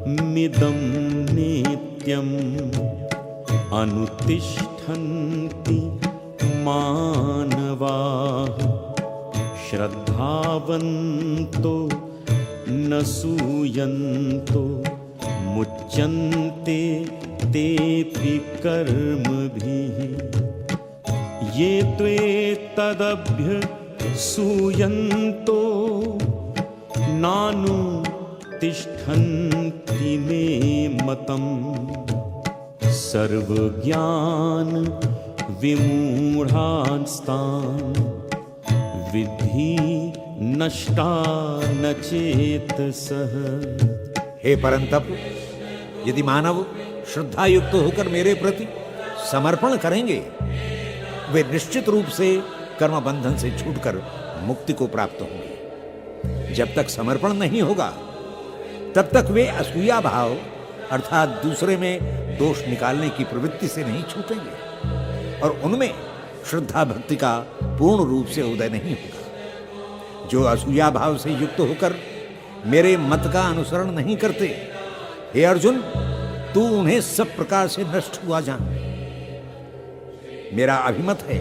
मिदं नित्यम् अनुतिष्ठन्ति मानवाः श्रद्धावन्तो न सूयन्तो मुच्यन्ते तेऽपि कर्मभिः ये त्वेतदभ्यसूयन्तो नानुतिष्ठन्ति मे मतम् सर्वज्ञान विमूढांस्तान् विद्धि नष्टा न चेतसः। हे परंतप, यदि मानव श्रद्धा युक्त होकर मेरे प्रति समर्पण करेंगे, वे निश्चित रूप से कर्म बंधन से छूटकर मुक्ति को प्राप्त होंगे। जब तक समर्पण नहीं होगा तब तक वे असूया भाव अर्थात दूसरे में दोष निकालने की प्रवृत्ति से नहीं छूटेंगे और उनमें श्रद्धा भक्ति का पूर्ण रूप से उदय नहीं होगा। जो असूया भाव से युक्त होकर मेरे मत का अनुसरण नहीं करते, हे अर्जुन, तू उन्हें सब प्रकार से नष्ट हुआ जान। मेरा अभिमत है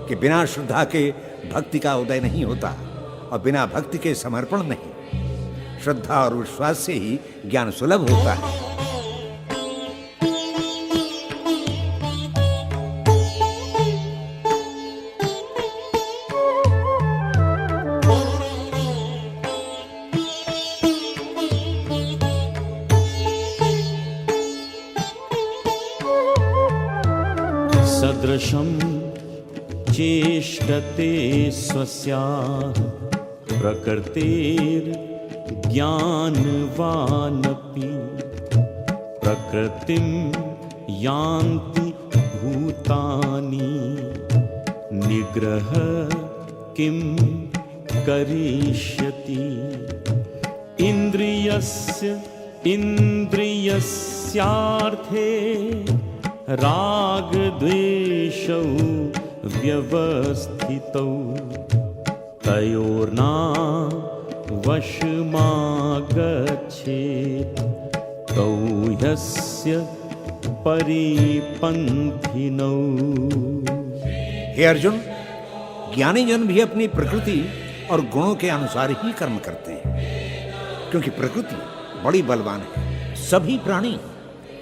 कि बिना श्रद्धा के भक्ति का उदय नहीं होता और बिना भक्ति के समर्पण नहीं। श्रद्धा और विश्वास से ही ज्ञान सुलभ होता है। सदृशं चेष्टते स्वस्याः प्रकृतिर्ज्ञानवानपि प्रकृतिं यान्ति भूतानि निग्रह किं करिष्यति इन्द्रियस्यार्थे राग द्वेषौ व्यवस्थितौ तयोर्ना वशमागच्छेत् तौ ह्यस्य परिपन्थिनौ। हे अर्जुन, ज्ञानी जन भी अपनी प्रकृति और गुणों के अनुसार ही कर्म करते हैं, क्योंकि प्रकृति बड़ी बलवान है। सभी प्राणी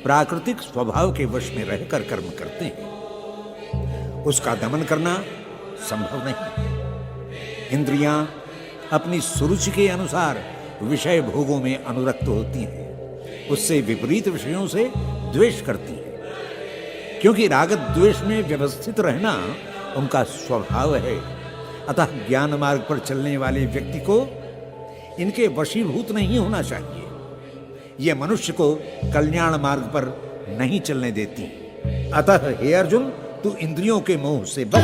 प्राकृतिक स्वभाव के वश में रहकर कर्म करते हैं, उसका दमन करना संभव नहीं। इंद्रियां अपनी सुरुचि के अनुसार विषय भोगों में अनुरक्त होती हैं, उससे विपरीत विषयों से द्वेष करती हैं, क्योंकि राग द्वेष में व्यवस्थित रहना उनका स्वभाव है। अतः ज्ञान मार्ग पर चलने वाले व्यक्ति को इनके वशीभूत नहीं होना चाहिए। ये मनुष्य को कल्याण मार्ग पर नहीं चलने देती। अतः हे अर्जुन, तू इंद्रियों के मोह से बच।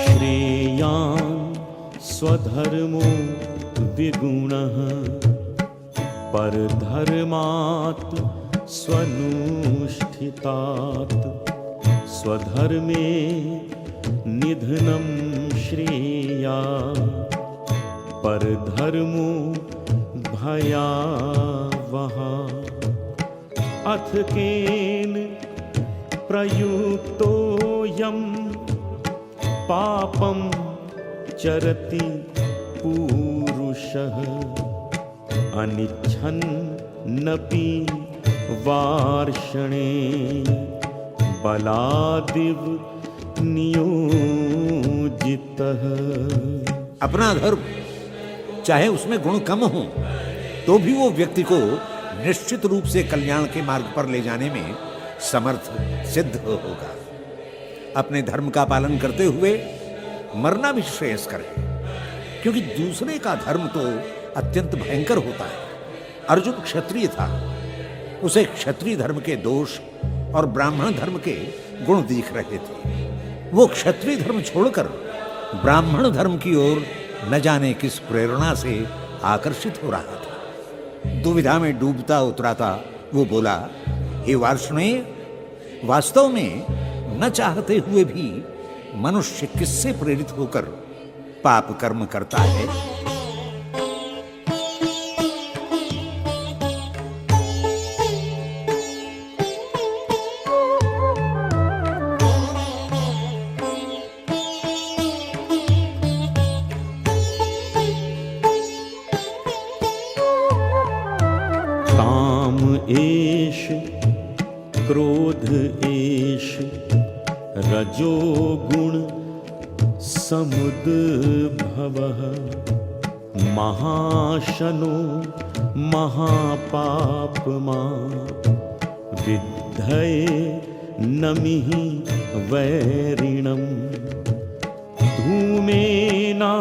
श्रेयान् स्वधर्मो विगुणः परधर्मात् स्वनुष्ठितात् स्वधर्मे निधनं श्रेया परधर्मो भयावह। अथ केन प्रयुक्तोऽयं पापं चरति पूरुषः अनिच्छन्नपि वार्षणे बलादिव नियोजितः। अपना धर्म चाहे उसमें गुण कम हो तो भी वो व्यक्ति को निश्चित रूप से कल्याण के मार्ग पर ले जाने में समर्थ सिद्ध होगा। अपने धर्म का पालन करते हुए मरना भी श्रेयस्कर है, क्योंकि दूसरे का धर्म तो अत्यंत भयंकर होता है। अर्जुन क्षत्रिय था, उसे क्षत्रिय धर्म के दोष और ब्राह्मण धर्म के गुण दिख रहे थे। वो क्षत्रिय धर्म छोड़कर ब्राह्मण धर्म की ओर न जाने किस प्रेरणा से आकर्षित हो रहा था। दुविधा में डूबता उतराता वो बोला, हे वार्ष्णेय, वास्तव में न चाहते हुए भी मनुष्य किससे प्रेरित होकर पाप कर्म करता है? काम एष क्रोध एष रजोगुण समुद्भवः महाशनो महापापमा विद्धये नमिः वैरिणम् धूमेना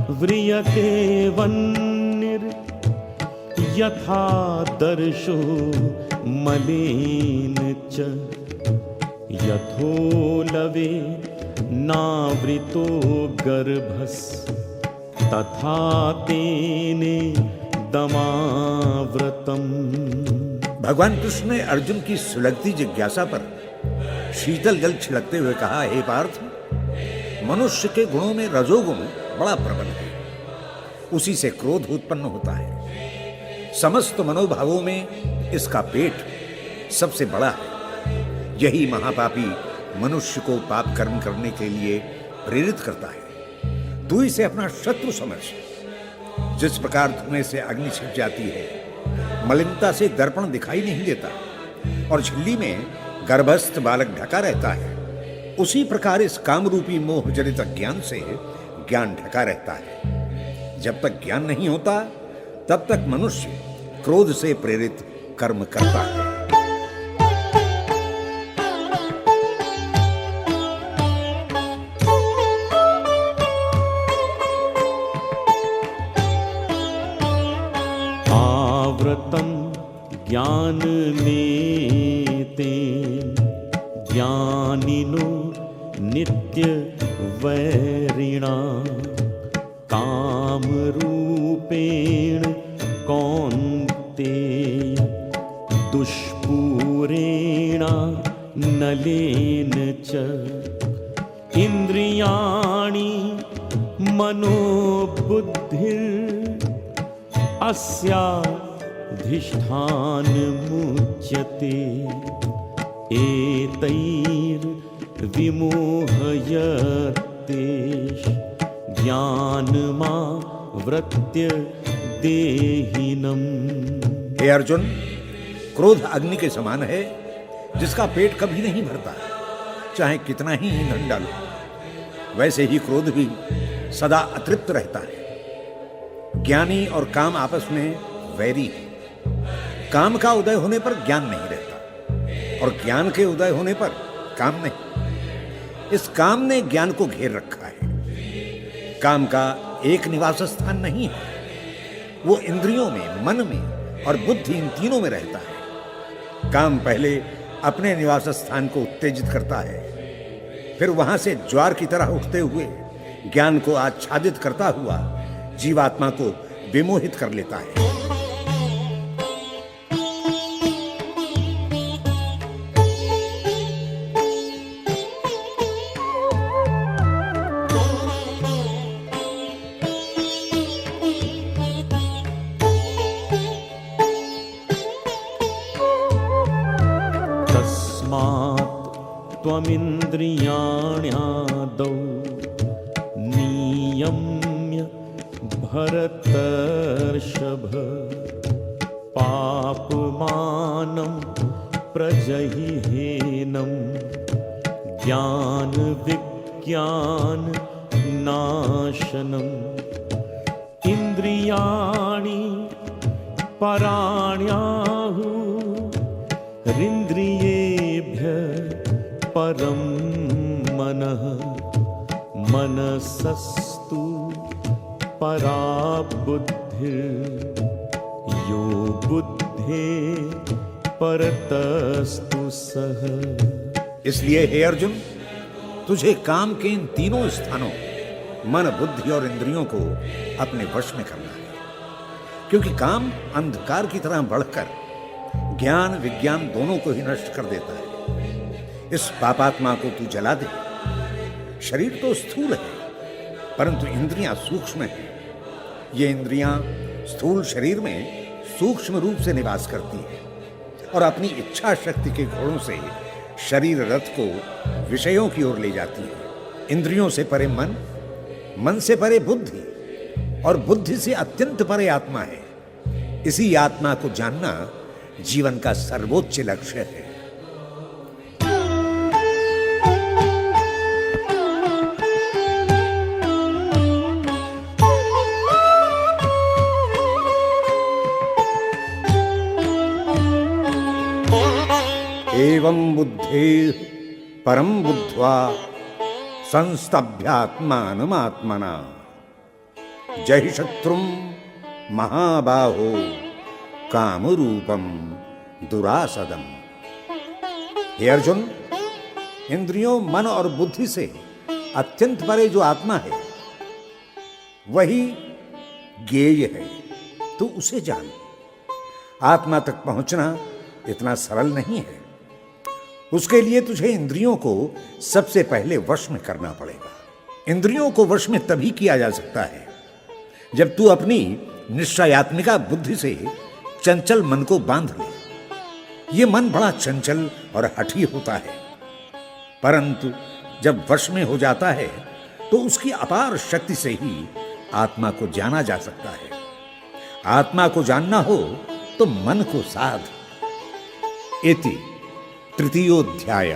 व्रियते वह्निर् यथा दर्शो मलेन च यथोलवे नावृतो गर्भस् तथा तेने दमाव्रतम्। भगवान कृष्ण ने अर्जुन की सुलगती जिज्ञासा पर शीतल जल छिड़कते हुए कहा, हे पार्थ, मनुष्य के गुणों में रजोगुण बड़ा प्रबल है, उसी से क्रोध उत्पन्न होता है। समस्त मनोभावों में इसका पेट सबसे बड़ा है। यही महापापी मनुष्य को पाप कर्म करने के लिए प्रेरित करता है। तू इसे अपना शत्रु समझ। जिस प्रकार धुएं से अग्नि छिप जाती है, मलिनता से दर्पण दिखाई नहीं देता और झिल्ली में गर्भस्थ बालक ढका रहता है, उसी प्रकार इस कामरूपी मोह जनित ज्ञान से ज्ञान ढका रहता है। जब तक ज्ञान नहीं होता तब तक मनुष्य क्रोध से प्रेरित कर्म करता है। आवृतं ज्ञानमेतेन ज्ञानिनो नित्यवैरिणा कामरूपेण कौन्तेय दुष्पूरेण नलेन च इन्द्रियाणि अस्याधिष्ठानमुच्यते एतैर्विमोहयतेष ज्ञानमावृत्य देहिनम्। हे अर्जुन, क्रोध अग्नि के समान है जिसका पेट कभी नहीं भरता, चाहे कितना ही ईंधन डालो। वैसे ही क्रोध भी सदा अतृप्त रहता है। ज्ञानी और काम आपस में वैरी है। काम का उदय होने पर ज्ञान नहीं रहता और ज्ञान के उदय होने पर काम नहीं। इस काम ने ज्ञान को घेर रखा है। काम का एक निवास स्थान नहीं है, वो इंद्रियों में, मन में और बुद्धि, इन तीनों में रहता है। काम पहले अपने निवास स्थान को उत्तेजित करता है, फिर वहां से ज्वार की तरह उठते हुए ज्ञान को आच्छादित करता हुआ जीवात्मा को विमोहित कर लेता है। त्वमिन्द्रियाण्यादौ नियम्य भरतर्षभ पापमानं प्रजह्येनं ज्ञान विज्ञान नाशनम् इन्द्रियाणि पराण्याहुरिन्द्रियेभ्यः परं मनः मनसस्तु परा बुद्धिर् यो बुद्धे परतस्तु सः। इसलिए हे अर्जुन, तुझे काम के इन तीनों स्थानों मन, बुद्धि और इंद्रियों को अपने वश में करना है, क्योंकि काम अंधकार की तरह बढ़कर ज्ञान विज्ञान दोनों को ही नष्ट कर देता है। इस पापात्मा को तू जला दे। शरीर तो स्थूल है, परंतु इंद्रियां सूक्ष्म हैं। ये इंद्रियां स्थूल शरीर में सूक्ष्म रूप से निवास करती हैं और अपनी इच्छा शक्ति के घोड़ों से शरीर रथ को विषयों की ओर ले जाती है। इंद्रियों से परे मन, मन से परे बुद्धि और बुद्धि से अत्यंत परे आत्मा है। इसी आत्मा को जानना जीवन का सर्वोच्च लक्ष्य है। एवं बुद्धे परम बुद्ध्वा संस्तभ्यात्मानमात्मना जहि शत्रुम महाबाहो कामरूपम दुरासदम। हे अर्जुन, इंद्रियों, मन और बुद्धि से अत्यंत परे जो आत्मा है वही ज्ञेय है। तू उसे जान। आत्मा तक पहुंचना इतना सरल नहीं है। उसके लिए तुझे इंद्रियों को सबसे पहले वश में करना पड़ेगा। इंद्रियों को वश में तभी किया जा सकता है जब तू अपनी निश्चयात्मिका बुद्धि से चंचल मन को बांध ले। ये मन बड़ा चंचल और हठी होता है, परंतु जब वश में हो जाता है तो उसकी अपार शक्ति से ही आत्मा को जाना जा सकता है। आत्मा को जानना हो तो मन को साध। इति तृतीयोध्याय।